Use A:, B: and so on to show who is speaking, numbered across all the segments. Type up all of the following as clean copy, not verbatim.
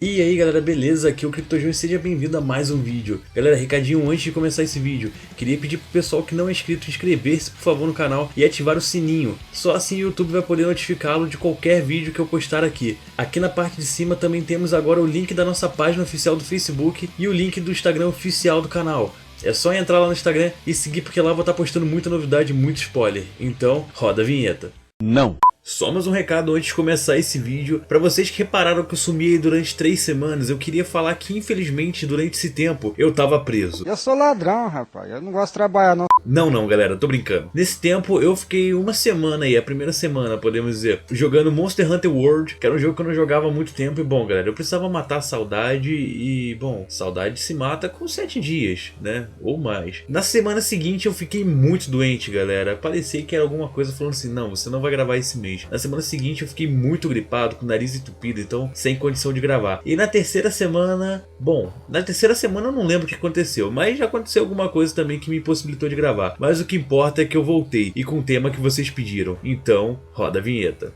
A: E aí galera, beleza? Aqui é o CryptoJoy e seja bem-vindo a mais um vídeo. Galera, recadinho antes de começar esse vídeo, queria pedir pro pessoal que não é inscrito inscrever-se por favor no canal e ativar o sininho. Só assim o YouTube vai poder notificá-lo de qualquer vídeo que eu postar aqui. Aqui na parte de cima também temos agora o link da nossa página oficial do Facebook e o link do Instagram oficial do canal. É só entrar lá no Instagram e seguir porque lá eu vou estar postando muita novidade e muito spoiler. Então, roda a vinheta.
B: Não.
A: Só mais um recado antes de começar esse vídeo. Pra vocês que repararam que eu sumi aí durante 3 semanas, eu queria falar que infelizmente durante esse tempo eu tava preso.
C: Eu sou ladrão, rapaz, eu não gosto de trabalhar não.
A: Não galera, tô brincando. Nesse tempo eu fiquei uma semana aí, a primeira semana podemos dizer, jogando Monster Hunter World, que era um jogo que eu não jogava há muito tempo. E bom galera, eu precisava matar a saudade e bom, saudade se mata com 7 dias, né, ou mais. Na semana seguinte eu fiquei muito doente galera, parecia que era alguma coisa falando assim, não, você não vai gravar esse mês. Na semana seguinte eu fiquei muito gripado, com o nariz entupido, então sem condição de gravar. E na terceira semana, bom, na terceira semana eu não lembro o que aconteceu, mas já aconteceu alguma coisa também que me impossibilitou de gravar. Mas o que importa é que eu voltei, e com o tema que vocês pediram. Então, roda a vinheta.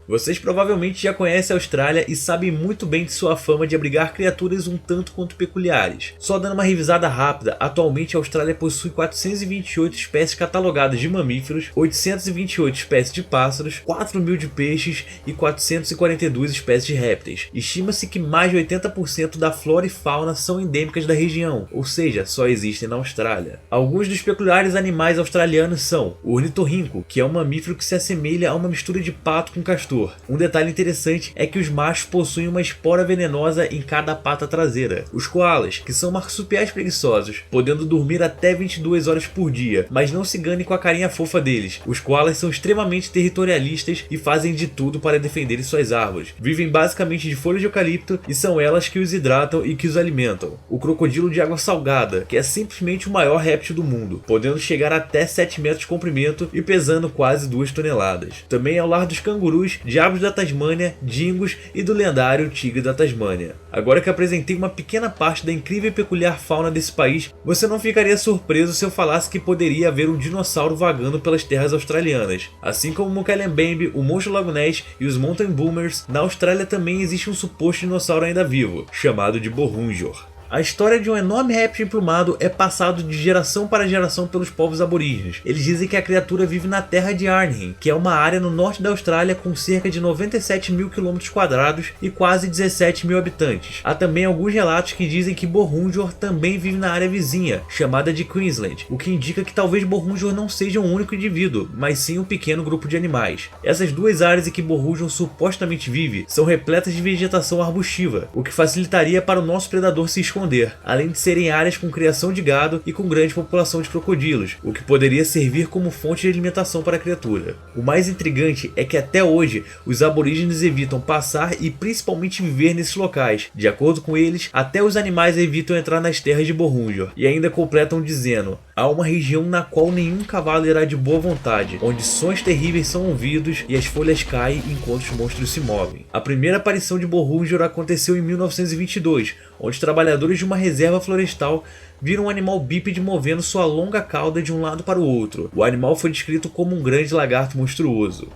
A: Vocês provavelmente já conhecem a Austrália e sabem muito bem de sua fama de abrigar criaturas um tanto quanto peculiares. Só dando uma revisada rápida, atualmente a Austrália possui 428 espécies catalogadas de mamíferos, 828 espécies de pássaros, 4.000 de peixes e 442 espécies de répteis. Estima-se que mais de 80% da flora e fauna são endêmicas da região, ou seja, só existem na Austrália. Alguns dos peculiares animais australianos são o ornitorrinco, que é um mamífero que se assemelha a uma mistura de pato com castor. Um detalhe interessante é que os machos possuem uma espora venenosa em cada pata traseira. Os koalas, que são marsupiais preguiçosos, podendo dormir até 22 horas por dia, mas não se ganem com a carinha fofa deles. Os koalas são extremamente territorialistas e fazem de tudo para defenderem suas árvores. Vivem basicamente de folhas de eucalipto e são elas que os hidratam e que os alimentam. O crocodilo de água salgada, que é simplesmente o maior réptil do mundo, podendo chegar até 7 metros de comprimento e pesando quase 2 toneladas. Também é o lar dos cangurus, diabos da Tasmânia, dingos e do lendário tigre da Tasmânia. Agora que apresentei uma pequena parte da incrível e peculiar fauna desse país, você não ficaria surpreso se eu falasse que poderia haver um dinossauro vagando pelas terras australianas. Assim como o Mokele-mbembe, o monstro Lago Ness e os Mountain Boomers, na Austrália também existe um suposto dinossauro ainda vivo, chamado de Bohrunjor. A história de um enorme réptil emplumado é passado de geração para geração pelos povos aborígenes. Eles dizem que a criatura vive na terra de Arnhem, que é uma área no norte da Austrália com cerca de 97.000 km² e quase 17.000 habitantes. Há também alguns relatos que dizem que Bohrunjor também vive na área vizinha, chamada de Queensland, o que indica que talvez Bohrunjor não seja um único indivíduo, mas sim um pequeno grupo de animais. Essas duas áreas em que Bohrunjor supostamente vive são repletas de vegetação arbustiva, o que facilitaria para o nosso predador se esconder, além de serem áreas com criação de gado e com grande população de crocodilos, o que poderia servir como fonte de alimentação para a criatura. O mais intrigante é que até hoje os aborígenes evitam passar e principalmente viver nesses locais. De acordo com eles, até os animais evitam entrar nas terras de Bohrunjor, e ainda completam dizendo: há uma região na qual nenhum cavalo irá de boa vontade, onde sons terríveis são ouvidos e as folhas caem enquanto os monstros se movem. A primeira aparição de Bohrunjor aconteceu em 1922, onde trabalhadores de uma reserva florestal viram um animal bípede movendo sua longa cauda de um lado para o outro. O animal foi descrito como um grande lagarto monstruoso.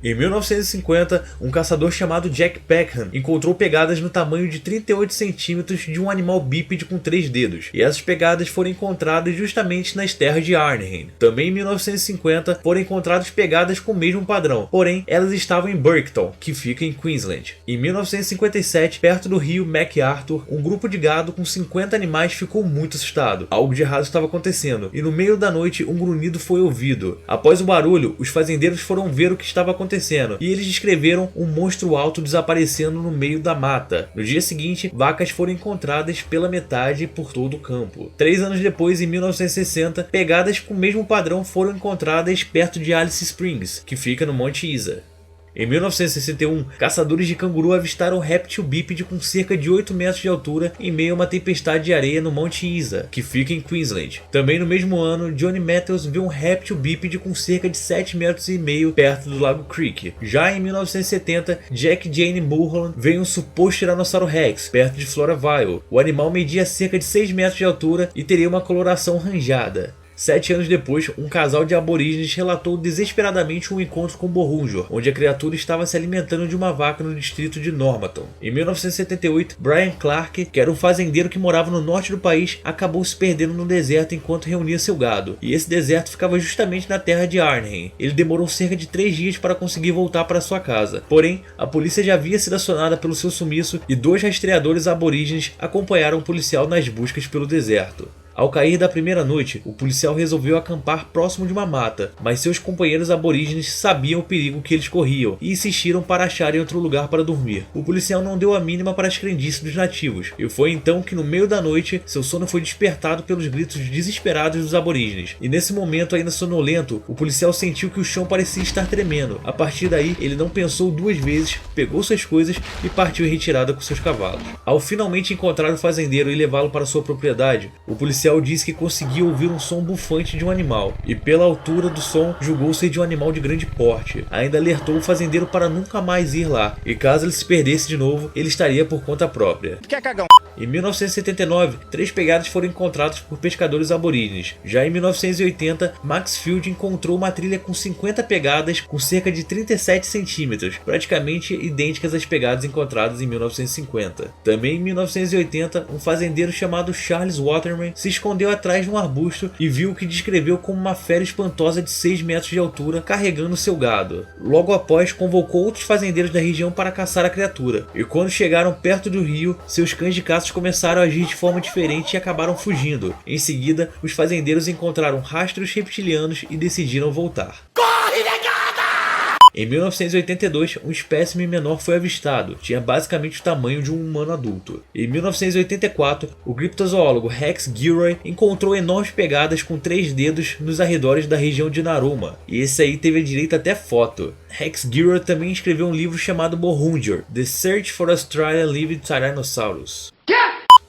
A: Em 1950, um caçador chamado Jack Peckham encontrou pegadas no tamanho de 38 centímetros de um animal bípede com 3 dedos, e essas pegadas foram encontradas justamente nas terras de Arnhem. Também em 1950 foram encontradas pegadas com o mesmo padrão, porém elas estavam em Burketon, que fica em Queensland. Em 1957, perto do rio MacArthur, um grupo de gado com 50 animais ficou muito assustado. Algo de errado estava acontecendo, e no meio da noite um grunhido foi ouvido. Após o barulho, os fazendeiros foram ver o que estava acontecendo, e eles descreveram um monstro alto desaparecendo no meio da mata. No dia seguinte, vacas foram encontradas pela metade por todo o campo. 3 anos depois, em 1960, pegadas com o mesmo padrão foram encontradas perto de Alice Springs, que fica no Monte Isa. Em 1961, caçadores de canguru avistaram um réptil bípede com cerca de 8 metros de altura em meio a uma tempestade de areia no Monte Isa, que fica em Queensland. Também no mesmo ano, Johnny Matthews viu um réptil bípede com cerca de 7 metros e meio perto do Lago Creek. Já em 1970, Jack Jane Mulholland viu um suposto Tiranossauro Rex perto de Floraville. O animal media cerca de 6 metros de altura e teria uma coloração ranjada. 7 anos depois, um casal de aborígenes relatou desesperadamente um encontro com Bohrunjor, onde a criatura estava se alimentando de uma vaca no distrito de Normanton. Em 1978, Brian Clark, que era um fazendeiro que morava no norte do país, acabou se perdendo no deserto enquanto reunia seu gado, e esse deserto ficava justamente na terra de Arnhem. Ele demorou cerca de 3 dias para conseguir voltar para sua casa, porém, a polícia já havia sido acionada pelo seu sumiço e 2 rastreadores aborígenes acompanharam o policial nas buscas pelo deserto. Ao cair da primeira noite, o policial resolveu acampar próximo de uma mata, mas seus companheiros aborígenes sabiam o perigo que eles corriam e insistiram para acharem outro lugar para dormir. O policial não deu a mínima para as crendices dos nativos, e foi então que no meio da noite, seu sono foi despertado pelos gritos desesperados dos aborígenes. E nesse momento ainda sonolento, o policial sentiu que o chão parecia estar tremendo. A partir daí, ele não pensou 2 vezes, pegou suas coisas e partiu em retirada com seus cavalos. Ao finalmente encontrar o fazendeiro e levá-lo para sua propriedade, o policial disse que conseguia ouvir um som bufante de um animal, e pela altura do som julgou ser de um animal de grande porte. Ainda alertou o fazendeiro para nunca mais ir lá, e caso ele se perdesse de novo, ele estaria por conta própria.
C: Que é cagão?
A: Em 1979, 3 pegadas foram encontradas por pescadores aborígenes. Já em 1980, Maxfield encontrou uma trilha com 50 pegadas com cerca de 37 centímetros, praticamente idênticas às pegadas encontradas em 1950. Também em 1980, um fazendeiro chamado Charles Waterman se escondeu atrás de um arbusto e viu o que descreveu como uma fera espantosa de 6 metros de altura carregando seu gado. Logo após, convocou outros fazendeiros da região para caçar a criatura, e quando chegaram perto do rio, seus cães de caça começaram a agir de forma diferente e acabaram fugindo. Em seguida, os fazendeiros encontraram rastros reptilianos e decidiram voltar. Corre, negada! Em 1982, um espécime menor foi avistado, tinha basicamente o tamanho de um humano adulto. Em 1984, o criptozoólogo Rex Gilroy encontrou enormes pegadas com 3 dedos nos arredores da região de Naruma, e esse aí teve direito até foto. Rex Gilroy também escreveu um livro chamado Bohrunjor: The Search for Australian Living Tyrannosaurus.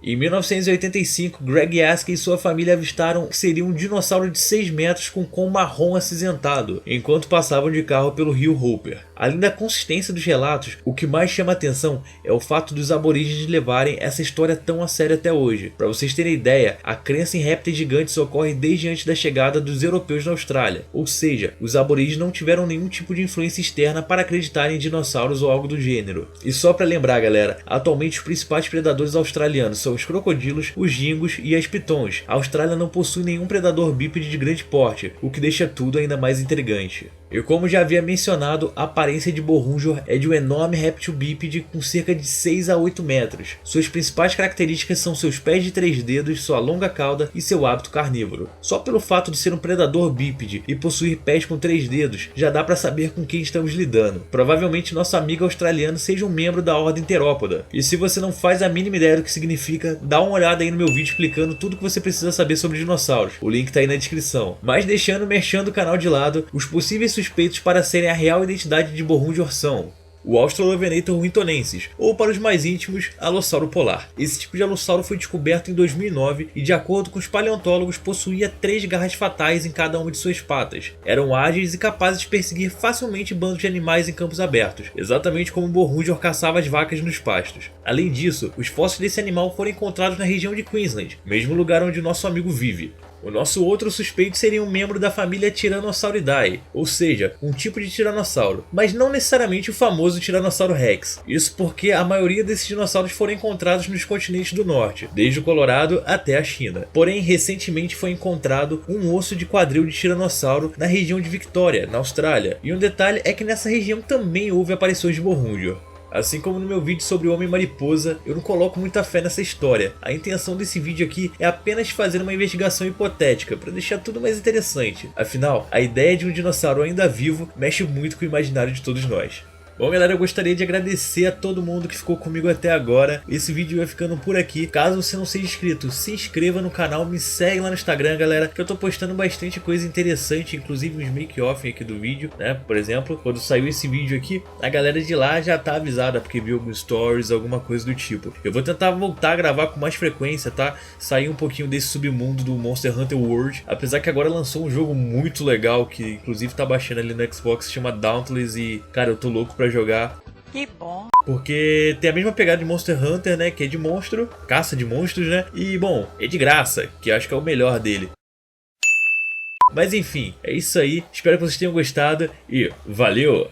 A: Em 1985, Greg Yaskey e sua família avistaram que seria um dinossauro de 6 metros com marrom acinzentado, enquanto passavam de carro pelo rio Hooper. Além da consistência dos relatos, o que mais chama atenção é o fato dos aborígenes levarem essa história tão a sério até hoje. Para vocês terem ideia, a crença em répteis gigantes ocorre desde antes da chegada dos europeus na Austrália, ou seja, os aborígenes não tiveram nenhum tipo de influência externa para acreditar em dinossauros ou algo do gênero. E só para lembrar, galera, atualmente os principais predadores australianos são os crocodilos, os gingos e as pitons. A Austrália não possui nenhum predador bípede de grande porte, o que deixa tudo ainda mais intrigante. E como já havia mencionado, a aparência de Bohrunjor é de um enorme réptil bípede com cerca de 6 a 8 metros. Suas principais características são seus pés de 3 dedos, sua longa cauda e seu hábito carnívoro. Só pelo fato de ser um predador bípede e possuir pés com 3 dedos, já dá para saber com quem estamos lidando. Provavelmente nosso amigo australiano seja um membro da ordem terópoda. E se você não faz a mínima ideia do que significa, dá uma olhada aí no meu vídeo explicando tudo que você precisa saber sobre dinossauros. O link tá aí na descrição. Mas deixando o canal de lado, os possíveis suspeitos para serem a real identidade de Bohrunjor são o Australovenator wintonensis, ou para os mais íntimos, Alossauro polar. Esse tipo de alossauro foi descoberto em 2009 e, de acordo com os paleontólogos, possuía 3 garras fatais em cada uma de suas patas. Eram ágeis e capazes de perseguir facilmente bandos de animais em campos abertos, exatamente como Bohrunjor caçava as vacas nos pastos. Além disso, os fósseis desse animal foram encontrados na região de Queensland, mesmo lugar onde nosso amigo vive. O nosso outro suspeito seria um membro da família Tyrannosauridae, ou seja, um tipo de tiranossauro, mas não necessariamente o famoso Tiranossauro Rex. Isso porque a maioria desses dinossauros foram encontrados nos continentes do norte, desde o Colorado até a China. Porém, recentemente foi encontrado um osso de quadril de tiranossauro na região de Victoria, na Austrália. E um detalhe é que nessa região também houve aparições de Bohrunjor. Assim como no meu vídeo sobre o Homem-Mariposa, eu não coloco muita fé nessa história. A intenção desse vídeo aqui é apenas fazer uma investigação hipotética, para deixar tudo mais interessante. Afinal, a ideia de um dinossauro ainda vivo mexe muito com o imaginário de todos nós. Bom, galera, eu gostaria de agradecer a todo mundo que ficou comigo até agora. Esse vídeo vai ficando por aqui. Caso você não seja inscrito, se inscreva no canal, me segue lá no Instagram, galera, que eu tô postando bastante coisa interessante, inclusive uns make-off aqui do vídeo, né? Por exemplo, quando saiu esse vídeo aqui, a galera de lá já tá avisada, porque viu alguns stories, alguma coisa do tipo. Eu vou tentar voltar a gravar com mais frequência, tá? Sair um pouquinho desse submundo do Monster Hunter World, apesar que agora lançou um jogo muito legal, que inclusive tá baixando ali no Xbox, se chama Dauntless, e, cara, eu tô louco pra jogar.
B: Que bom.
A: Porque tem a mesma pegada de Monster Hunter, né? Que é de monstro, caça de monstros, né? E, bom, é de graça, que eu acho que é o melhor dele. Mas enfim, é isso aí, espero que vocês tenham gostado e valeu!